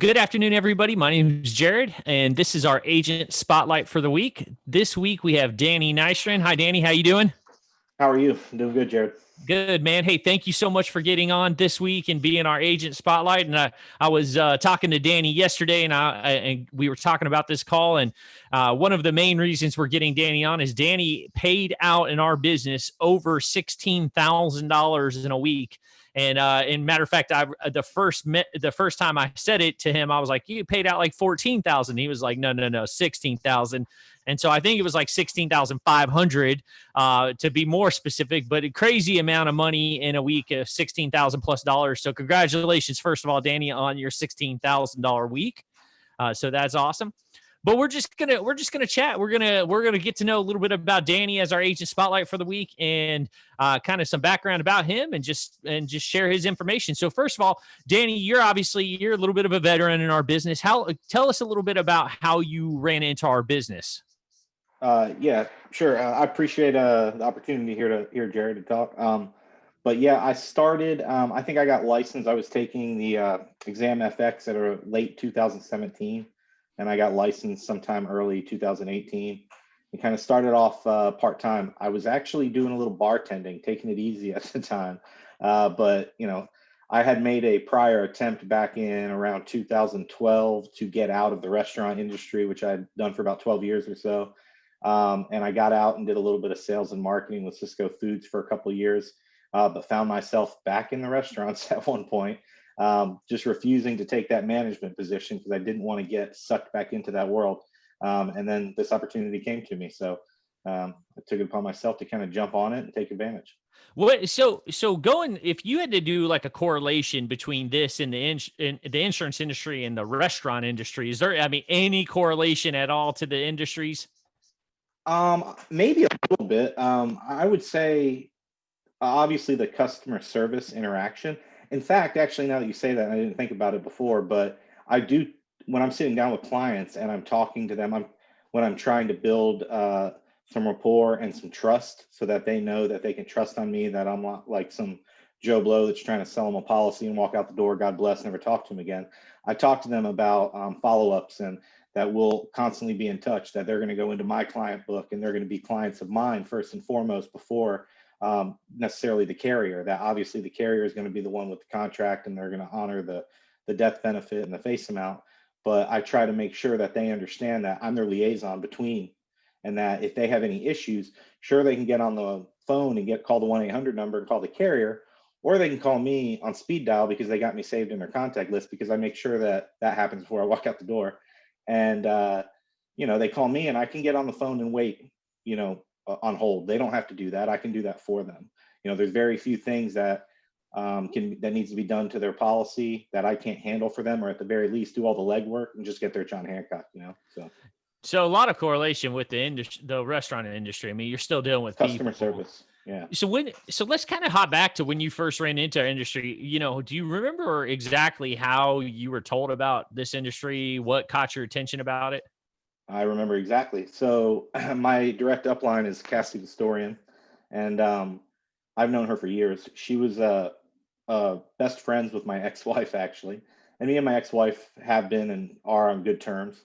Good afternoon, everybody. My name is Jared, and this is our agent spotlight for the week. This week we have Danny Nystrand. Hi, Danny. How you doing? How are you? I'm doing good, Jared. Good, man. Hey, thank you so much for getting on this week and being our agent spotlight. And I was talking to Danny yesterday, and we were talking about this call. And one of the main reasons we're getting Danny on is Danny paid out in our business over $16,000 in a week. And matter of fact, the first time I said it to him, I was like, "You paid out like 14,000." He was like, "No, 16,000." And so I think it was like 16,500 to be more specific, but a crazy amount of money in a week of 16,000 plus dollars. So congratulations, first of all, Danny, on your $16,000 week. So that's awesome. But we're just gonna chat. We're gonna get to know a little bit about Danny as our agent spotlight for the week, and kind of some background about him, and just share his information. So first of all, Danny, you're a little bit of a veteran in our business. Tell us a little bit about how you ran into our business. Yeah, sure. I appreciate the opportunity here, Jared, to talk. But yeah, I started. I think I got licensed. I was taking the exam FX at a late 2017, and I got licensed sometime early 2018. It kind of started off part time. I was actually doing a little bartending, taking it easy at the time. But I had made a prior attempt back in around 2012 to get out of the restaurant industry, which I'd done for about 12 years or so. And I got out and did a little bit of sales and marketing with Cisco Foods for a couple of years, but found myself back in the restaurants at one point, just refusing to take that management position because I didn't want to get sucked back into that world. And then this opportunity came to me. So I took it upon myself to kind of jump on it and take advantage. What so going if you had to do like a correlation between this and in the insurance industry and the restaurant industry, is there any correlation at all to the industries? Maybe a little bit. I would say obviously the customer service interaction. In fact, actually, now that you say that, I didn't think about it before, but I do when I'm sitting down with clients and I'm talking to them. When I'm trying to build some rapport and some trust, so that they know that they can trust on me, that I'm not like some Joe Blow that's trying to sell them a policy and walk out the door. God bless, never talk to them again. I talk to them about follow-ups, and that will constantly be in touch, that they're going to go into my client book and they're going to be clients of mine first and foremost before necessarily the carrier. That obviously the carrier is going to be the one with the contract and they're going to honor the death benefit and the face amount. But I try to make sure that they understand that I'm their liaison between, and that if they have any issues, sure, they can get on the phone and call the 1-800 number and call the carrier, or they can call me on speed dial because they got me saved in their contact list, because I make sure that happens before I walk out the door. And they call me and I can get on the phone and wait, on hold. They don't have to do that. I can do that for them. There's very few things that needs to be done to their policy that I can't handle for them, or at the very least do all the legwork and just get their John Hancock. So a lot of correlation with the restaurant industry. I mean, you're still dealing with customer people. service. Yeah. So let's kind of hop back to when you first ran into our industry. Do you remember exactly how you were told about this industry? What caught your attention about it? I remember exactly. So my direct upline is Cassie Historian, and I've known her for years. She was best friends with my ex-wife, actually, and me and my ex-wife have been and are on good terms.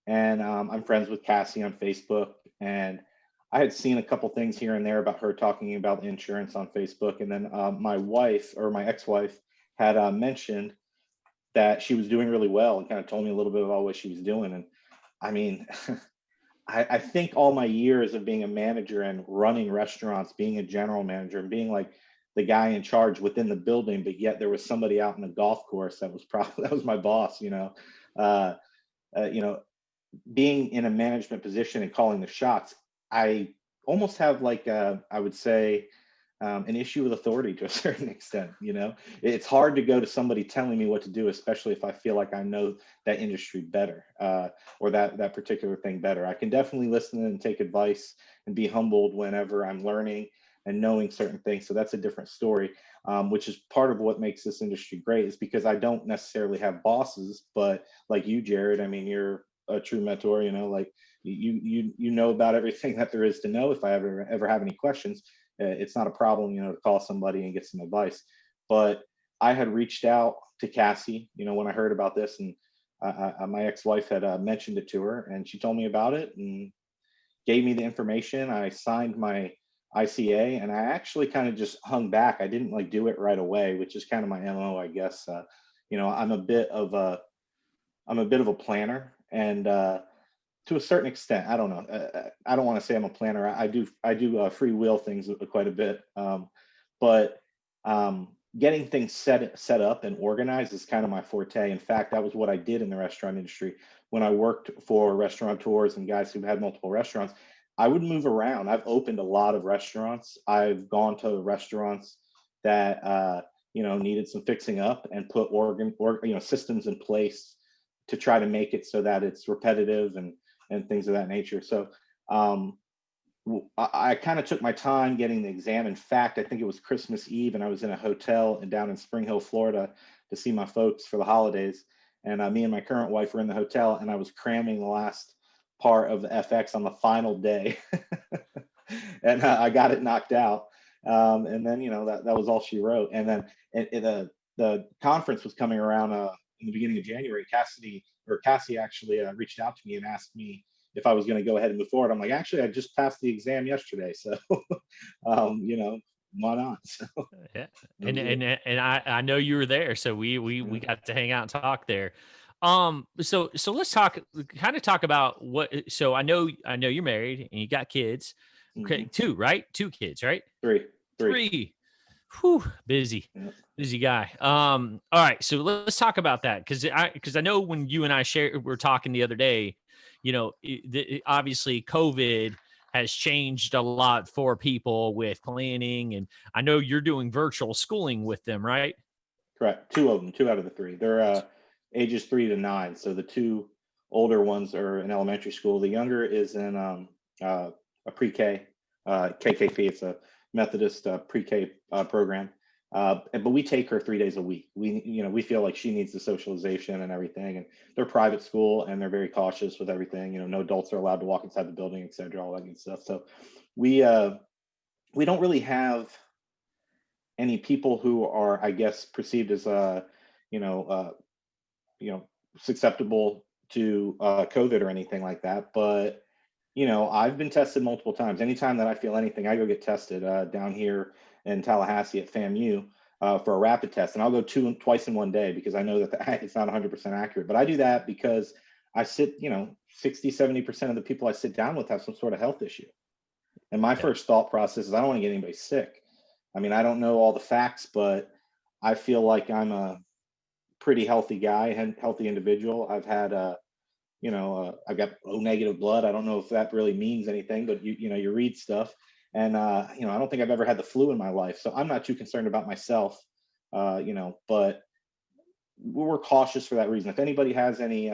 And I'm friends with Cassie on Facebook, and I had seen a couple things here and there about her talking about insurance on Facebook, and then my wife, or my ex-wife, had mentioned that she was doing really well and kind of told me a little bit about what she was doing. And I mean, I think all my years of being a manager and running restaurants, being a general manager and being like the guy in charge within the building, but yet there was somebody out in the golf course that was probably that was my boss. Uh, you know, Being in a management position and calling the shots, I almost have like I would say an issue with authority to a certain extent. It's hard to go to somebody telling me what to do, especially if I feel like I know that industry better, or that particular thing better. I can definitely listen and take advice and be humbled whenever I'm learning and knowing certain things. So that's a different story, which is part of what makes this industry great, is because I don't necessarily have bosses, but like you, Jared, I mean, you're a true mentor. Like you know about everything that there is to know. If I ever have any questions, it's not a problem, to call somebody and get some advice. But I had reached out to Cassie, when I heard about this, and my ex-wife had mentioned it to her, and she told me about it and gave me the information. I signed my ICA, and I actually kind of just hung back. I didn't like do it right away, which is kind of my MO, I guess. I'm a bit of a planner, and to a certain extent, I don't know. I don't want to say I'm a planner. I do free will things quite a bit, but getting things set up and organized is kind of my forte. In fact, that was what I did in the restaurant industry when I worked for restaurateurs and guys who had multiple restaurants. I would move around. I've opened a lot of restaurants. I've gone to restaurants that needed some fixing up and put systems in place to try to make it so that it's repetitive and things of that nature. So I kind of took my time getting the exam. In fact, I think it was Christmas Eve, and I was in a hotel down in Spring Hill, Florida, to see my folks for the holidays. And me and my current wife were in the hotel, and I was cramming the last part of the FX on the final day, and I got it knocked out. And then that was all she wrote. And then the conference was coming around in the beginning of January. Cassie actually reached out to me and asked me if I was going to go ahead and move forward. I'm like, actually, I just passed the exam yesterday, so why not? So, Yeah, and I know you were there, so we got to hang out and talk there. So let's talk about what. So I know you're married and you got kids. Okay, mm-hmm. two, right? Two kids, right? Three. Whew, busy, Yep. busy guy. All right, so let's talk about that because I know when you and I were talking the other day, obviously COVID has changed a lot for people with planning, and I know you're doing virtual schooling with them, right? Correct. Two of them, two out of the three. They're ages 3 to 9. So the two older ones are in elementary school. The younger is in a pre-K, KKP. It's a Methodist pre-K program. But we take her 3 days a week. We feel like she needs the socialization and everything. And they're private school, and they're very cautious with everything. No adults are allowed to walk inside the building, et cetera, all that good stuff. So we don't really have any people who are, I guess, perceived as you know uh, susceptible to COVID or anything like that. But I've been tested multiple times. Anytime that I feel anything, I go get tested down here in Tallahassee at FAMU for a rapid test, and I'll go twice in one day because I know that it's not 100% accurate. But I do that because I sit, 60-70% of the people I sit down with have some sort of health issue, and my first thought process is I don't want to get anybody sick. I mean, I don't know all the facts, but I feel like I'm a pretty healthy guy and healthy individual. I've got O negative blood. I don't know if that really means anything, but you read stuff, and I don't think I've ever had the flu in my life, so I'm not too concerned about myself. But we're cautious for that reason. If anybody has any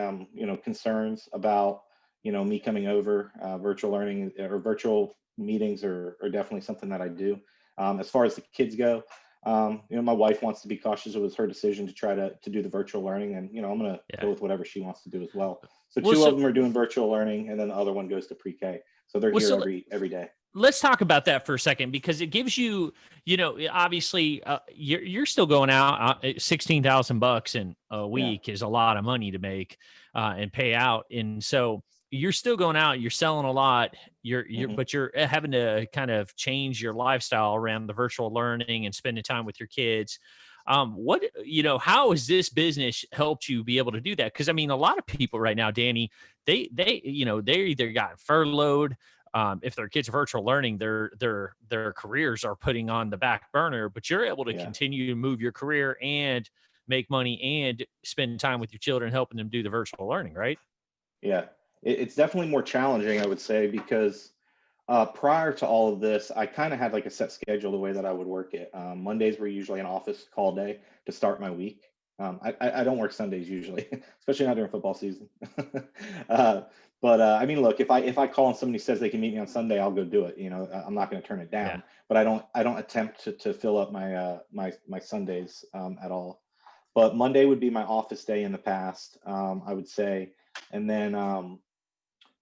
concerns about me coming over, virtual learning or virtual meetings are definitely something that I do. As far as the kids go, my wife wants to be cautious. It was her decision to try to do the virtual learning, and I'm going to go with whatever she wants to do as well. So two of them are doing virtual learning, and then the other one goes to pre-K. So they're here every day. Let's talk about that for a second, because it gives you, obviously you're still going out. $16,000 in a week is a lot of money to make and pay out, and so you're still going out. You're selling a lot. But you're having to kind of change your lifestyle around the virtual learning and spending time with your kids. How has this business helped you be able to do that? Because I mean, a lot of people right now, Danny, they either got furloughed. If their kids are virtual learning, their careers are putting on the back burner, but you're able to continue to move your career and make money and spend time with your children, helping them do the virtual learning, right? Yeah, it's definitely more challenging, I would say, because prior to all of this, I kind of had like a set schedule the way that I would work it. Mondays were usually an office call day to start my week. I don't work Sundays usually, especially not during football season. But I mean, look, if I call and somebody says they can meet me on Sunday, I'll go do it. I'm not going to turn it down. Yeah. But I don't attempt to fill up my Sundays at all. But Monday would be my office day in the past, I would say, and then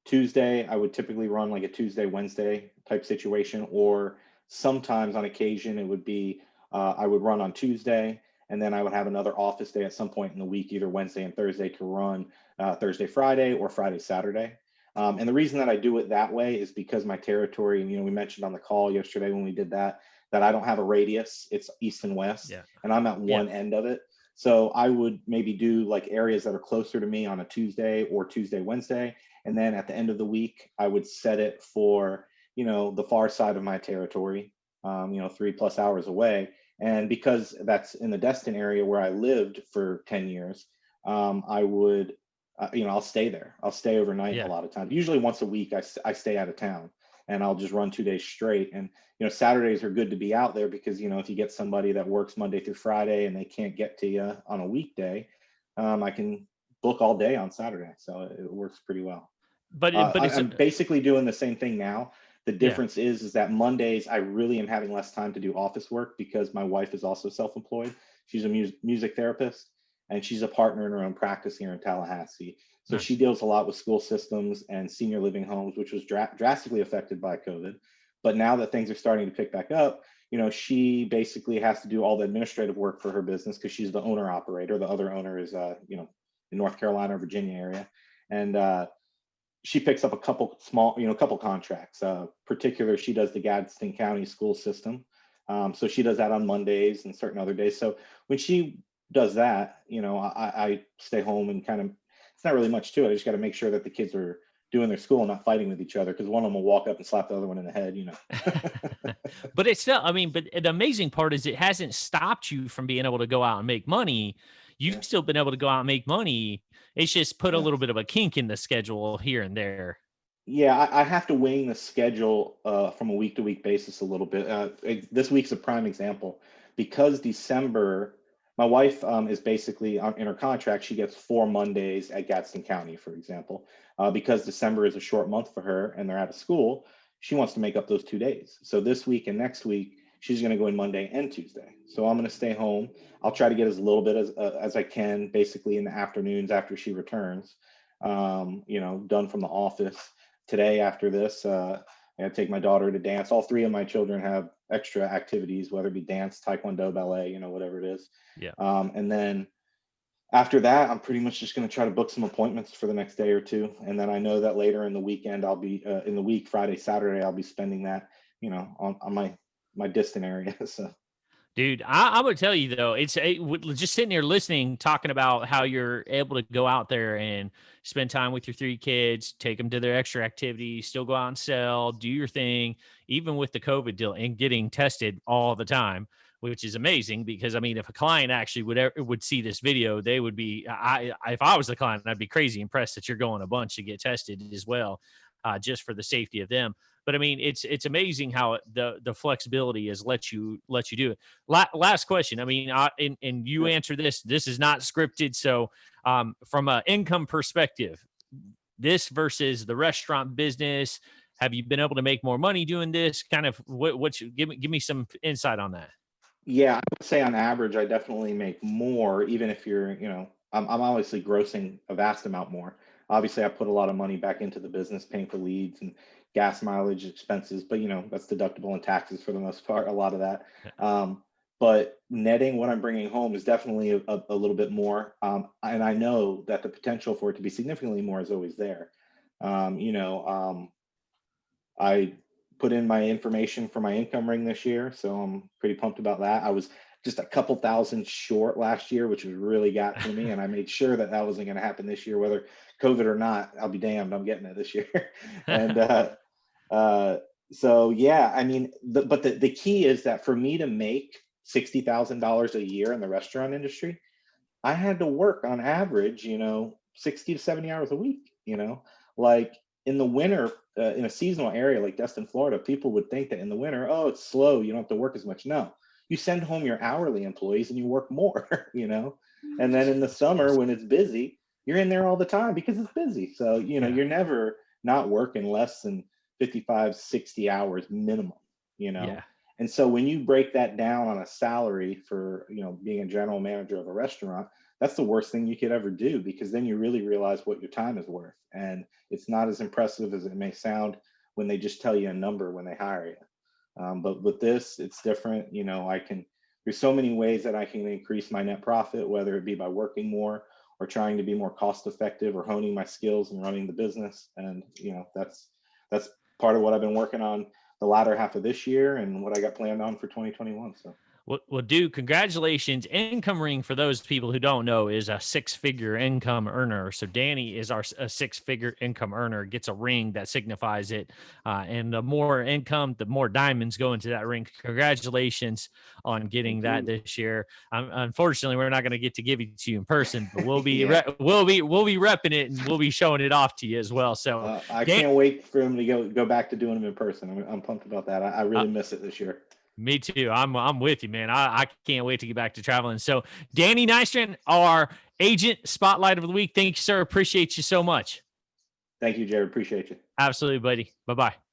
Tuesday I would typically run like a Tuesday Wednesday type situation, or sometimes on occasion it would be I would run on Tuesday, And then I would have another office day at some point in the week, either Wednesday and Thursday, to run Thursday, Friday, or Friday, Saturday. And the reason that I do it that way is because my territory, and we mentioned on the call yesterday when we did that I don't have a radius. It's east and west, Yeah. and I'm at one end of it. So I would maybe do like areas that are closer to me on a Tuesday or Tuesday, Wednesday. And then at the end of the week, I would set it for, the far side of my territory, 3+ hours away. And because that's in the Destin area where I lived for 10 years, I would, I'll stay there. I'll stay overnight a lot of times. Usually once a week, I stay out of town, and I'll just run 2 days straight. And, Saturdays are good to be out there because, if you get somebody that works Monday through Friday and they can't get to you on a weekday, I can book all day on Saturday. So it works pretty well. But I'm basically doing the same thing now. The difference is that Mondays I really am having less time to do office work because my wife is also self-employed. She's a music therapist, and she's a partner in her own practice here in Tallahassee. So she deals a lot with school systems and senior living homes, which was drastically affected by COVID. But now that things are starting to pick back up, she basically has to do all the administrative work for her business because she's the owner operator. The other owner is, in North Carolina or Virginia area. And she picks up a couple small, couple contracts. Particular, she does the Gadsden County school system. So she does that on Mondays and certain other days. So when she does that, I stay home and kind of, it's not really much to it. I just got to make sure that the kids are doing their school and not fighting with each other, because one of them will walk up and slap the other one in the head, But it's still, but the amazing part is it hasn't stopped you from being able to go out and make money. You've still been able to go out and make money. It's just put a little bit of a kink in the schedule here and there. Yeah, I have to wing the schedule from a week to week basis a little bit. This week's a prime example because December, my wife is basically in her contract. She gets 4 Mondays at Gadsden County, for example, because December is a short month for her and they're out of school. She wants to make up those 2 days. So this week and next week, she's going to go in Monday and Tuesday. So I'm going to stay home. I'll try to get as little bit as I can, basically in the afternoons after she returns, done from the office. Today, after this, I gotta take my daughter to dance. All 3 of my children have extra activities, whether it be dance, taekwondo, ballet, whatever it is. Yeah. And then after that, I'm pretty much just going to try to book some appointments for the next day or 2. And then I know that later in the weekend, I'll be in the week, Friday, Saturday, I'll be spending that, on my distant area. So. Dude, I'm gonna tell you though, just sitting here listening, talking about how you're able to go out there and spend time with your 3 kids, take them to their extra activities, still go out and sell, do your thing, even with the COVID deal, and getting tested all the time, which is amazing. Because if a client actually would see this video, they would be, if I was the client, I'd be crazy impressed that you're going a bunch to get tested as well, just for the safety of them. But it's amazing how the flexibility has let you do it. Last question. And you answer this. This is not scripted. So, from an income perspective, this versus the restaurant business, have you been able to make more money doing this? Kind of give me some insight on that. Yeah, I would say on average, I definitely make more, even if you're, I'm obviously grossing a vast amount more. Obviously, I put a lot of money back into the business, paying for leads and gas mileage expenses, but that's deductible and taxes for the most part, a lot of that. But netting what I'm bringing home is definitely a little bit more. And I know that the potential for it to be significantly more is always there. I put in my information for my income ring this year, so I'm pretty pumped about that. I was just a couple thousand short last year, which was really got to me, and I made sure that wasn't going to happen this year, whether COVID or not. I'll be damned, I'm getting it this year. And so yeah, but the key is that for me to make $60,000 a year in the restaurant industry, I had to work on average, 60 to 70 hours a week, like in the winter, in a seasonal area like Destin, Florida, people would think that in the winter, oh, it's slow, you don't have to work as much. No, you send home your hourly employees and you work more, and then in the summer when it's busy, you're in there all the time because it's busy. So, you're never not working less than 55, 60 hours minimum, Yeah. And so when you break that down on a salary for, being a general manager of a restaurant, that's the worst thing you could ever do, because then you really realize what your time is worth. And it's not as impressive as it may sound when they just tell you a number when they hire you. But with this, it's different. I can there's so many ways that I can increase my net profit, whether it be by working more or trying to be more cost effective or honing my skills and running the business. And that's part of what I've been working on the latter half of this year and what I got planned on for 2021. So. Well, dude, congratulations. Income ring, for those people who don't know, is a six-figure income earner. So Danny is a six-figure income earner, gets a ring that signifies it. And the more income, the more diamonds go into that ring. Congratulations on getting that this year. Unfortunately, we're not going to get to give it to you in person, but we'll be we'll be repping it, and we'll be showing it off to you as well. So I can't wait for him to go back to doing them in person. I'm pumped about that. I really miss it this year. Me too. I'm with you, man. I can't wait to get back to traveling. So Danny Nystrand, our agent spotlight of the week. Thank you, sir. Appreciate you so much. Thank you, Jared. Appreciate you. Absolutely, buddy. Bye-bye.